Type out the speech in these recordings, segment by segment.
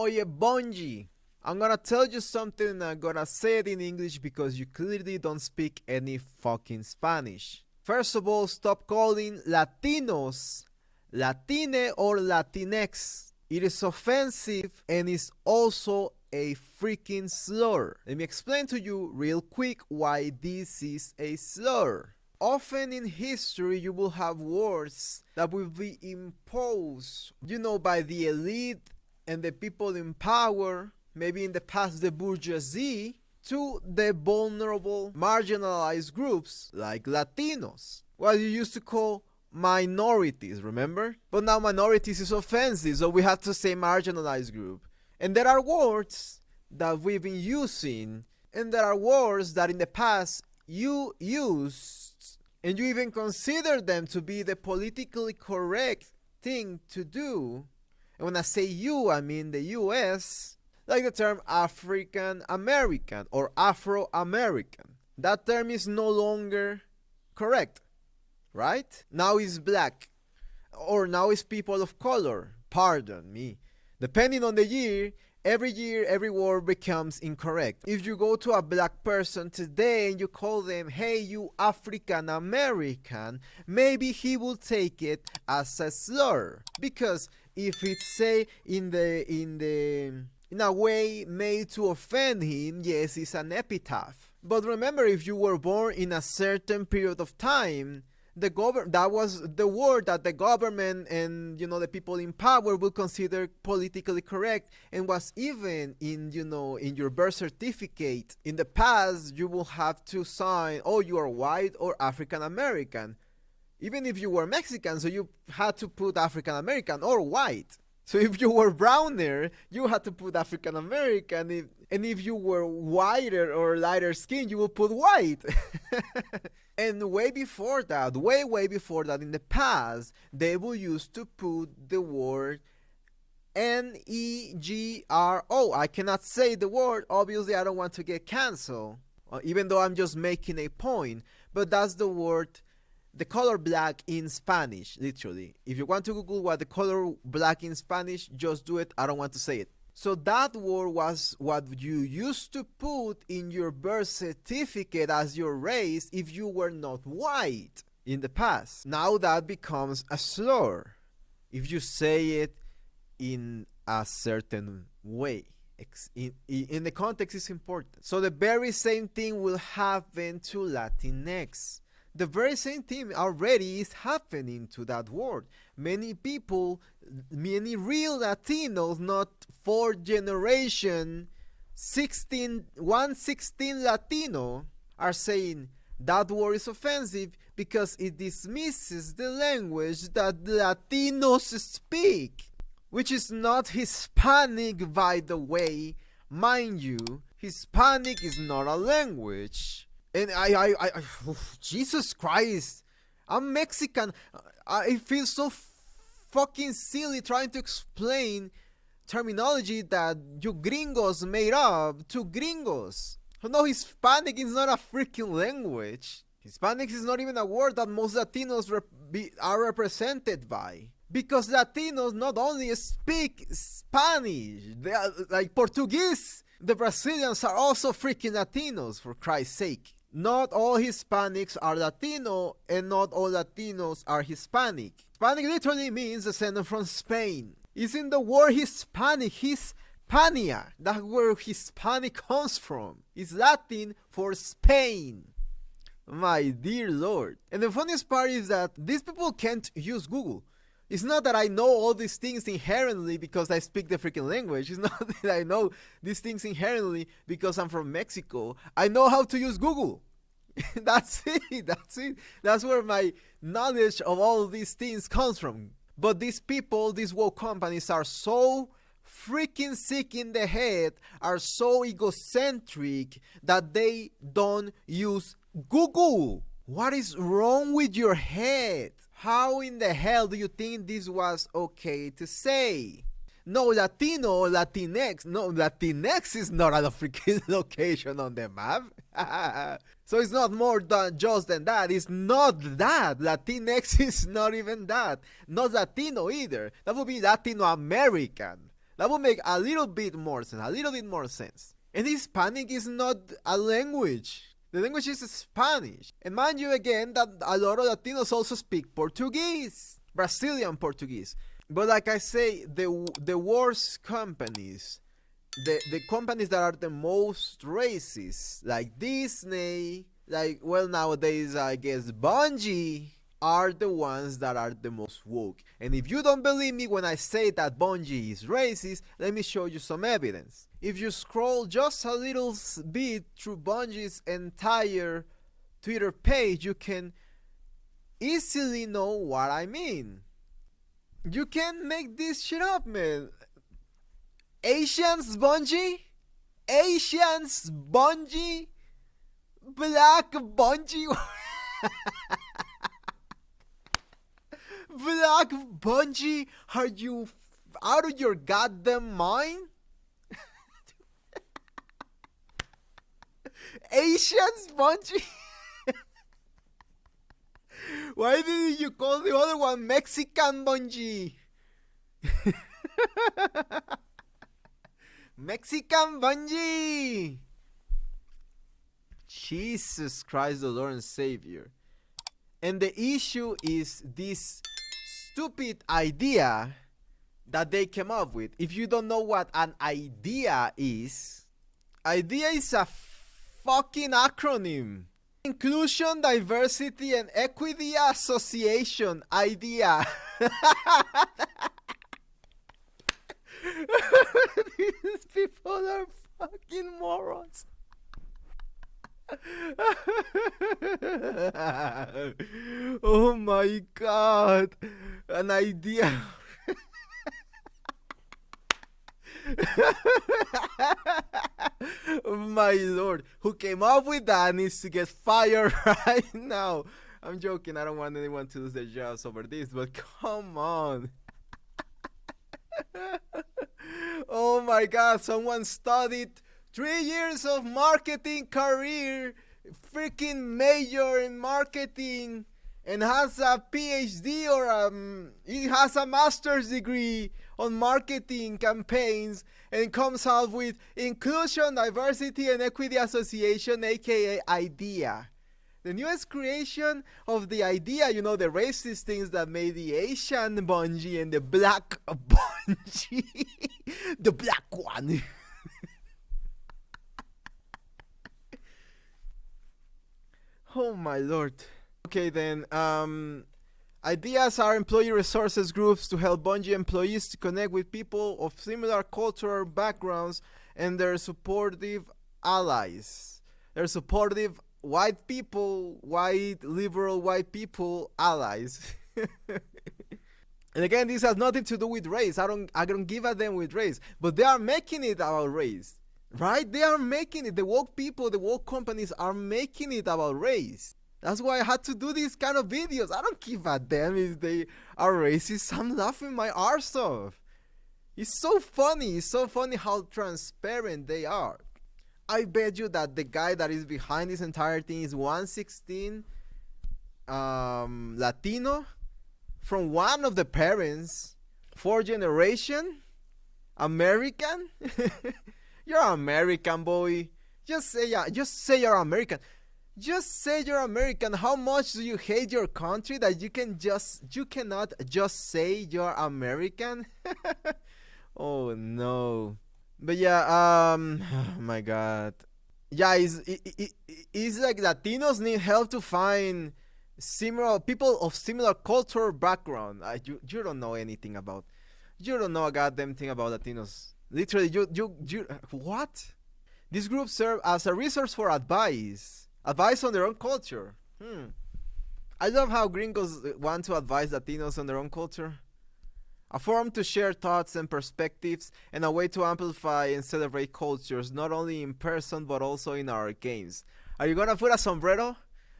Oye, Bungie, I'm gonna tell you something and I'm gonna say it in English because you clearly don't speak any fucking Spanish. First of all, stop calling Latinos Latine or Latinx. It is offensive and is also a freaking slur. Let me explain to you real quick why this is a slur. Often in history, you will have words that will be imposed, by the elite and the people in power, maybe in the past the bourgeoisie, to the vulnerable, marginalized groups like Latinos. What you used to call minorities, remember? But now minorities is offensive, so we have to say marginalized group. And there are words that we've been using, and there are words that in the past you used, and you even consider them to be the politically correct thing to do. And when I say you, I mean the US, like the term African American or Afro American. That term is no longer correct, right? Now it's black, or now it's people of color. Pardon me. Depending on the year, every word becomes incorrect. If you go to a black person today and you call them, hey, you African American, maybe he will take it as a slur. Because if it's say in a way made to offend him, yes, it's an epitaph. But remember, if you were born in a certain period of time, that was the word that the government and the people in power would consider politically correct, and was even in your birth certificate. In the past, you will have to sign, oh, you are white or African American, even if you were Mexican, so you had to put African American or white. So if you were browner, you had to put African American, and if you were whiter or lighter skin, you would put white. And way before that, way before that, in the past, they will used to put the word Negro. I cannot say the word. Obviously, I don't want to get canceled, even though I'm just making a point. But that's the word, the color black in Spanish, literally. If you want to Google what the color black in Spanish, just do it. I don't want to say it. So that word was what you used to put in your birth certificate as your race if you were not white in the past. Now that becomes a slur if you say it in a certain way. In the context is important. So the very same thing will happen to Latinx. The very same thing already is happening to that word. Many people, many real Latinos, not fourth generation, 116 Latino, are saying that word is offensive because it dismisses the language that Latinos speak, which is not Hispanic, by the way. Mind you, Hispanic is not a language. And Jesus Christ, I'm Mexican. I feel so fucking silly trying to explain terminology that you gringos made up to gringos. No, Hispanic is not a freaking language. Hispanic is not even a word that most Latinos are represented by. Because Latinos not only speak Spanish, they are like Portuguese. The Brazilians are also freaking Latinos, for Christ's sake. Not all Hispanics are Latino, and not all Latinos are Hispanic. Hispanic literally means descendant from Spain. It's in the word Hispanic, Hispania. That's where Hispanic comes from. It's Latin for Spain. My dear Lord. And the funniest part is that these people can't use Google. It's not that I know all these things inherently because I speak the freaking language. It's not that I know these things inherently because I'm from Mexico. I know how to use Google. That's it. That's where my knowledge of all of these things comes from. But these people, these woke companies are so freaking sick in the head, are so egocentric that they don't use Google. What is wrong with your head? How in the hell do you think this was okay to say? No, Latino, Latinx. No, Latinx is not a freaking location on the map. So it's not more than just than that. It's not that. Latinx is not even that. Not Latino either. That would be Latino American. That would make a little bit more sense. A little bit more sense. And Hispanic is not a language. The language is Spanish. And mind you again that a lot of Latinos also speak Portuguese. Brazilian Portuguese. But like I say, the worst companies, the companies that are the most racist, like Disney, like, well, nowadays I guess Bungie, are the ones that are the most woke. And if you don't believe me when I say that Bungie is racist, let me show you some evidence. If you scroll just a little bit through Bungie's entire Twitter page, you can easily know what I mean. You can't make this shit up, man. Asians Bungie? Asians Bungie? Black Bungie? Black Bungie? Are you out of your goddamn mind? Asians Bungie? Why did you call the other one Mexican Bungie? Mexican Bungie! Jesus Christ, the Lord and Savior. And the issue is this stupid idea that they came up with. If you don't know what an idea is a fucking acronym. Inclusion, Diversity, and Equity Association. IDEA. These people are fucking morons. Oh my god. An idea. My lord, who came up with that needs to get fired right now. I'm joking, I don't want anyone to lose their jobs over this, but come on. Oh my god, someone studied 3 years of marketing career, freaking major in marketing, and has a PhD or he has a master's degree on marketing campaigns, and comes out with Inclusion, Diversity, and Equity Association, aka IDEA. The newest creation of the IDEA, you know, the racist things that made the Asian Bungie and the black Bungie, the black one. Oh my lord. Okay then, ideas are employee resources groups to help Bungie employees to connect with people of similar cultural backgrounds and their supportive allies. They're supportive white people, liberal white people allies. And again, this has nothing to do with race. I don't give a damn with race, but they are making it about race, right? They are making it. The woke people, the woke companies are making it about race. That's why I had to do these kind of videos. I don't give a damn if they are racist. I'm laughing my arse off. It's so funny. It's so funny how transparent they are. I bet you that the guy that is behind this entire thing is 116 Latino from one of the parents, 4th generation, American. You're American, boy. Just say you're American. Just say you're American. How much do you hate your country that you cannot just say you're American? Oh no. But yeah, oh my god. Yeah, it's like Latinos need help to find similar people of similar cultural background. You don't know anything about. You don't know a goddamn thing about Latinos. Literally, you what? These groups serve as a resource for advice on their own culture. I love how gringos want to advise Latinos on their own culture. A forum to share thoughts and perspectives, and a way to amplify and celebrate cultures, not only in person but also in our games. Are you gonna put a sombrero?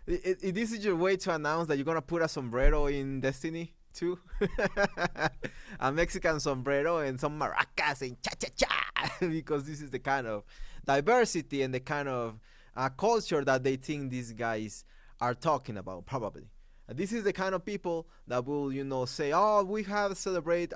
This is your way to announce that you're gonna put a sombrero in Destiny 2? A Mexican sombrero and some maracas and cha-cha-cha. Because this is the kind of diversity and the kind of culture that they think these guys are talking about, probably. This is the kind of people that will, say, "Oh, we have to celebrate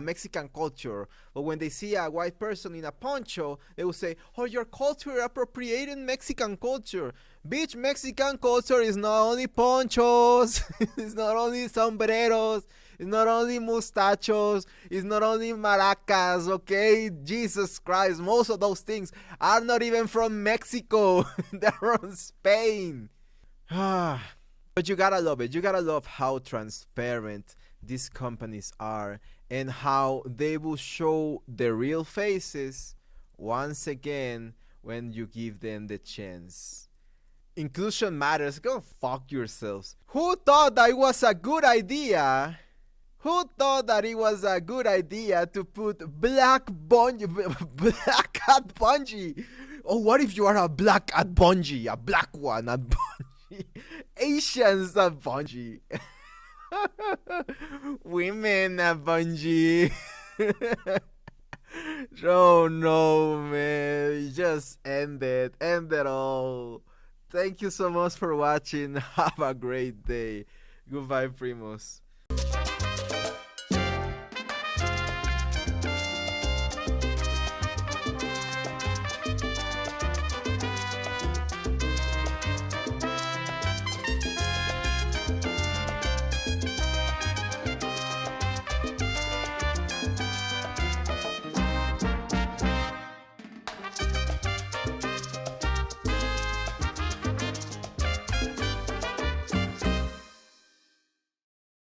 Mexican culture." But when they see a white person in a poncho, they will say, "Oh, your culture appropriating Mexican culture." Bitch, Mexican culture is not only ponchos, it's not only sombreros, it's not only mustachos, it's not only maracas, okay? Jesus Christ, most of those things are not even from Mexico, they're from Spain. But you gotta love it. You gotta love how transparent these companies are and how they will show their real faces once again when you give them the chance. Inclusion matters. Go fuck yourselves. Who thought that it was a good idea? Who thought that it was a good idea to put black at Bungie? Oh, what if you are a black at Bungie? A black one at Bungie? Asians at Bungie. Women at Bungie. Oh no, man. Just end it. End it all. Thank you so much for watching. Have a great day. Goodbye, primos.